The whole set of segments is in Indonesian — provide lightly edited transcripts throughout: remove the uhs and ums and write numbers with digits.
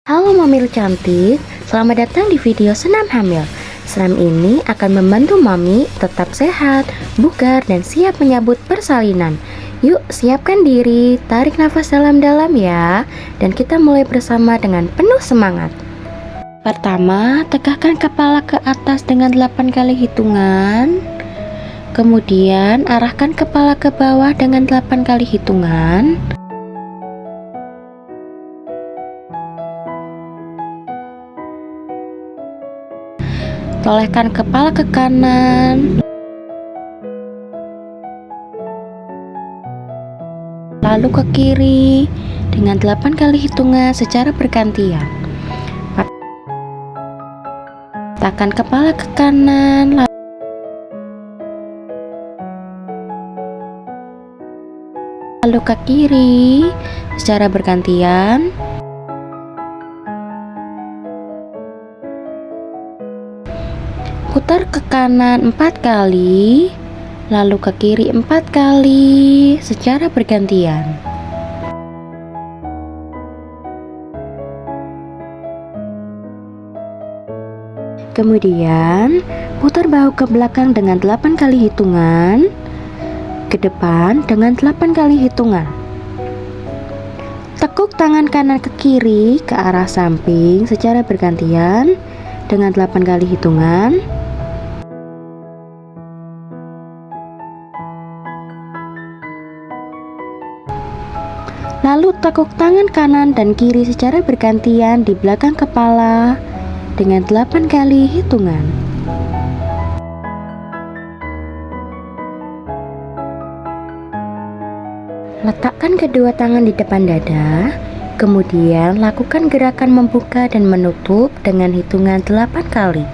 Halo Mamil cantik, selamat datang di video senam hamil. Senam ini akan membantu Mami tetap sehat, bugar, dan siap menyambut persalinan. Yuk siapkan diri, tarik nafas dalam-dalam ya, dan kita mulai bersama dengan penuh semangat. Pertama, tegakkan kepala ke atas dengan 8 kali hitungan. Kemudian arahkan kepala ke bawah dengan 8 kali hitungan. Tolehkan kepala ke kanan, lalu ke kiri dengan 8 kali hitungan secara bergantian. Patahkan kepala ke kanan, lalu ke kiri secara bergantian. Putar ke kanan 4 kali, lalu ke kiri 4 kali secara bergantian. Kemudian putar bahu ke belakang dengan 8 kali hitungan, ke depan dengan 8 kali hitungan. Tekuk tangan kanan ke kiri ke arah samping secara bergantian dengan 8 kali hitungan. Lalu tekuk tangan kanan dan kiri secara bergantian di belakang kepala dengan 8 kali hitungan. Letakkan kedua tangan di depan dada, kemudian lakukan gerakan membuka dan menutup dengan hitungan 8 kali.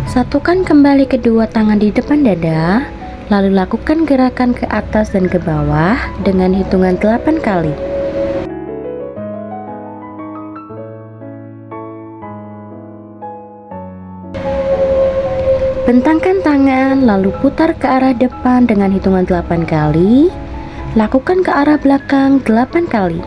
Satukan kembali kedua tangan di depan dada, lalu lakukan gerakan ke atas dan ke bawah dengan hitungan 8 kali. Bentangkan tangan, lalu putar ke arah depan dengan hitungan 8 kali. Lakukan ke arah belakang 8 kali.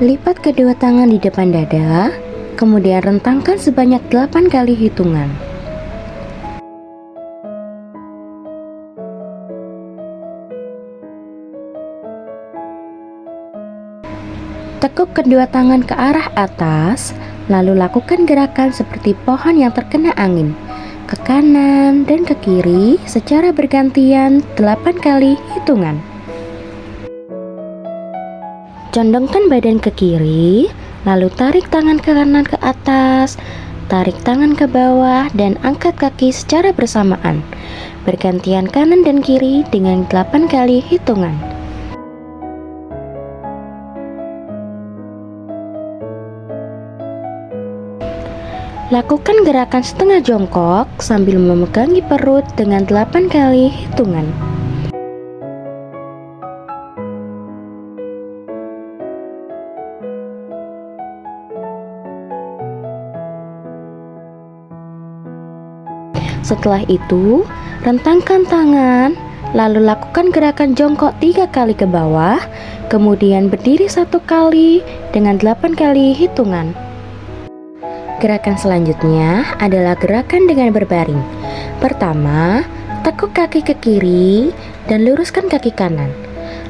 Lipat kedua tangan di depan dada, kemudian rentangkan sebanyak 8 kali hitungan. Tekuk kedua tangan ke arah atas, lalu lakukan gerakan seperti pohon yang terkena angin, ke kanan dan ke kiri secara bergantian 8 kali hitungan. Condongkan badan ke kiri, lalu tarik tangan ke kanan ke atas, tarik tangan ke bawah, dan angkat kaki secara bersamaan, bergantian kanan dan kiri dengan 8 kali hitungan. Lakukan gerakan setengah jongkok sambil memegangi perut dengan 8 kali hitungan. Setelah itu, rentangkan tangan, lalu lakukan gerakan jongkok 3 kali ke bawah, kemudian berdiri 1 kali dengan 8 kali hitungan. Gerakan selanjutnya adalah gerakan dengan berbaring. Pertama, tekuk kaki ke kiri dan luruskan kaki kanan.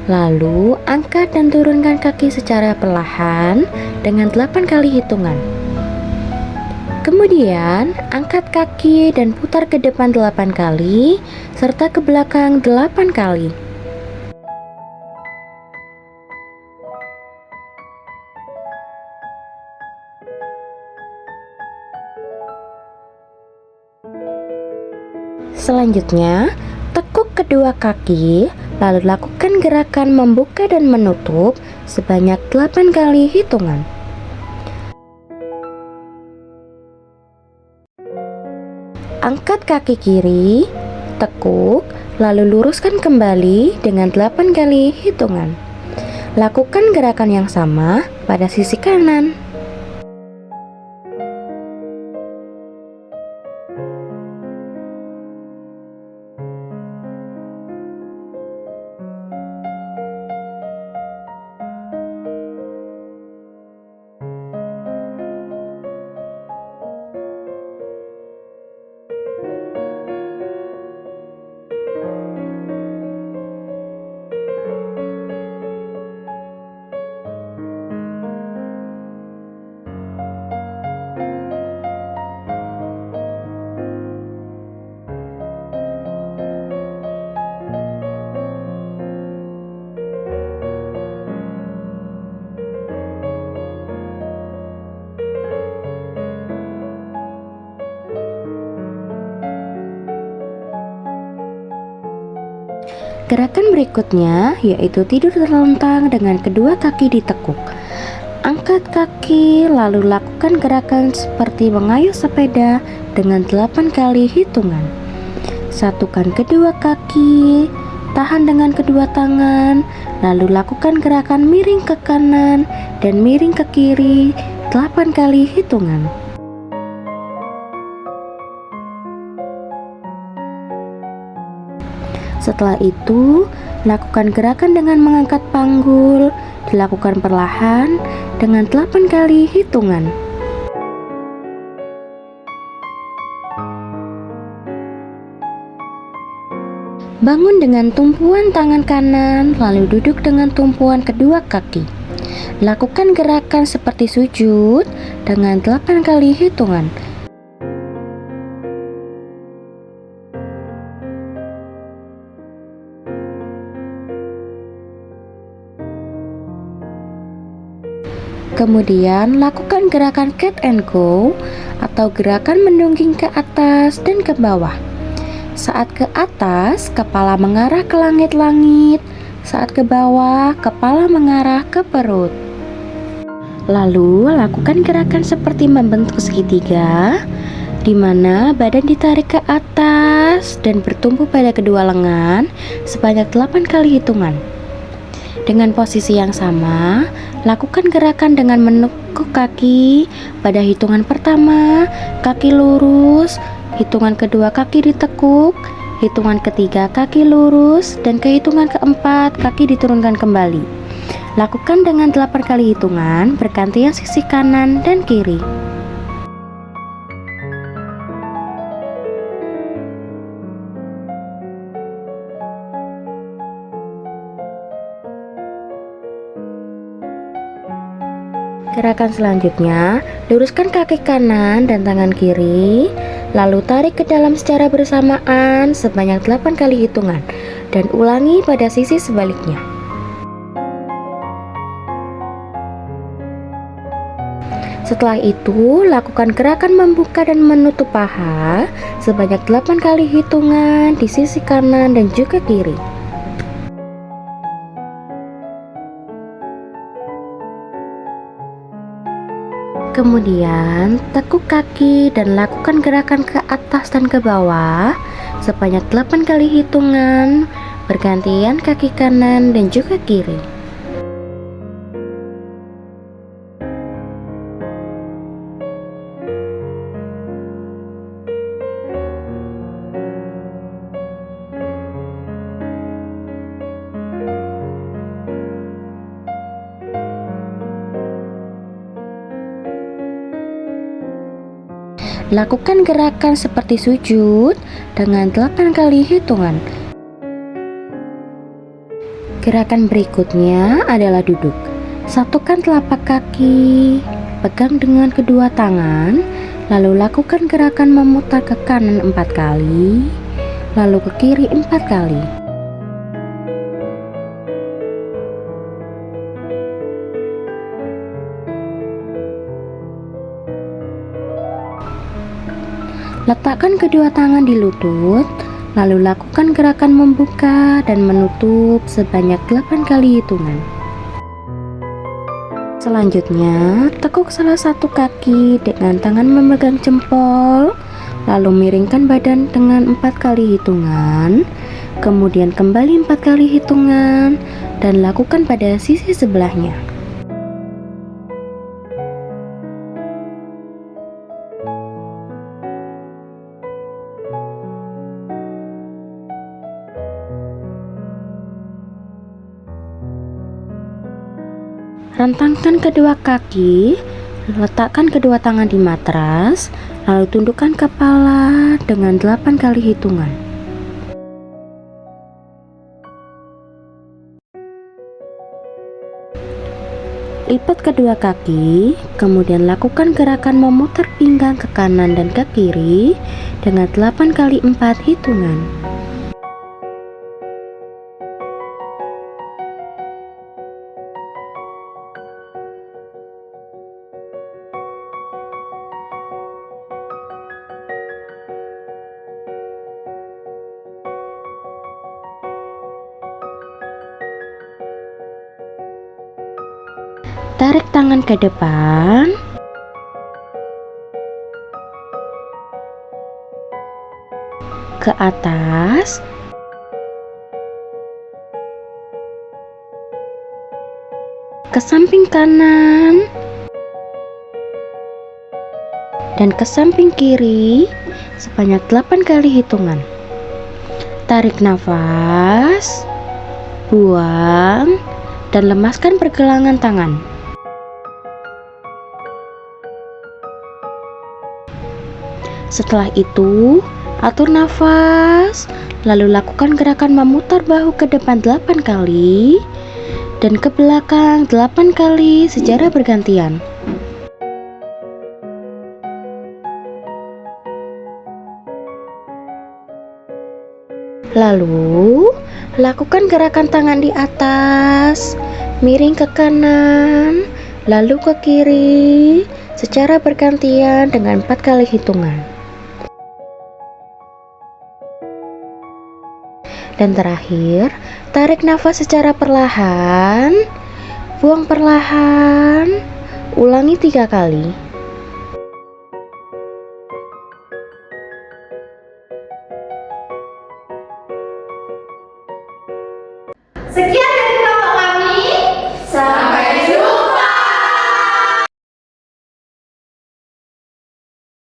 Lalu, angkat dan turunkan kaki secara perlahan dengan 8 kali hitungan. Kemudian, angkat kaki dan putar ke depan 8 kali, serta ke belakang 8 kali. Selanjutnya, tekuk kedua kaki, lalu lakukan gerakan membuka dan menutup sebanyak 8 kali hitungan. Angkat kaki kiri, tekuk, lalu luruskan kembali dengan 8 kali hitungan. Lakukan gerakan yang sama pada sisi kanan. Gerakan berikutnya yaitu tidur terlentang dengan kedua kaki ditekuk. Angkat kaki lalu lakukan gerakan seperti mengayuh sepeda dengan 8 kali hitungan. Satukan kedua kaki, tahan dengan kedua tangan, lalu lakukan gerakan miring ke kanan dan miring ke kiri 8 kali hitungan. Setelah itu, lakukan gerakan dengan mengangkat panggul, dilakukan perlahan dengan 8 kali hitungan. Bangun dengan tumpuan tangan kanan, lalu duduk dengan tumpuan kedua kaki. Lakukan gerakan seperti sujud dengan 8 kali hitungan. Kemudian lakukan gerakan cat and go atau gerakan mendongking ke atas dan ke bawah. Saat ke atas, kepala mengarah ke langit-langit. Saat ke bawah, kepala mengarah ke perut. Lalu lakukan gerakan seperti membentuk segitiga, di mana badan ditarik ke atas dan bertumpu pada kedua lengan sebanyak 8 kali hitungan. Dengan posisi yang sama, lakukan gerakan dengan menekuk kaki. Pada hitungan pertama, kaki lurus, hitungan kedua kaki ditekuk, hitungan ketiga kaki lurus, dan ke hitungan keempat kaki diturunkan kembali. Lakukan dengan 8 kali hitungan, bergantian sisi kanan dan kiri. Gerakan selanjutnya, luruskan kaki kanan dan tangan kiri, lalu tarik ke dalam secara bersamaan sebanyak 8 kali hitungan, dan ulangi pada sisi sebaliknya. Setelah itu, lakukan gerakan membuka dan menutup paha sebanyak 8 kali hitungan di sisi kanan dan juga kiri. Kemudian, tekuk kaki dan lakukan gerakan ke atas dan ke bawah sebanyak 8 kali hitungan, bergantian kaki kanan dan juga kiri. Lakukan gerakan seperti sujud dengan 8 kali hitungan. Gerakan berikutnya adalah duduk. Satukan telapak kaki, pegang dengan kedua tangan, lalu lakukan gerakan memutar ke kanan 4 kali, lalu ke kiri 4 kali. Letakkan kedua tangan di lutut, lalu lakukan gerakan membuka dan menutup sebanyak 8 kali hitungan. Selanjutnya, tekuk salah satu kaki dengan tangan memegang jempol, lalu miringkan badan dengan 4 kali hitungan, Kemudian kembali 4 kali hitungan dan lakukan pada sisi sebelahnya. Rentangkan kedua kaki, letakkan kedua tangan di matras, lalu tundukkan kepala dengan 8 kali hitungan. Lipat kedua kaki, kemudian lakukan gerakan memutar pinggang ke kanan dan ke kiri dengan 8 kali 4 hitungan. Tarik tangan ke depan, ke atas, ke samping kanan, dan ke samping kiri sebanyak 8 kali hitungan. Tarik nafas, buang, dan lemaskan pergelangan tangan. Setelah itu, atur nafas, lalu lakukan gerakan memutar bahu ke depan 8 kali dan ke belakang 8 kali secara bergantian. Lalu, lakukan gerakan tangan di atas, miring ke kanan, lalu ke kiri secara bergantian dengan 4 kali hitungan. Dan terakhir, tarik nafas secara perlahan, buang perlahan, ulangi 3 kali. Sekian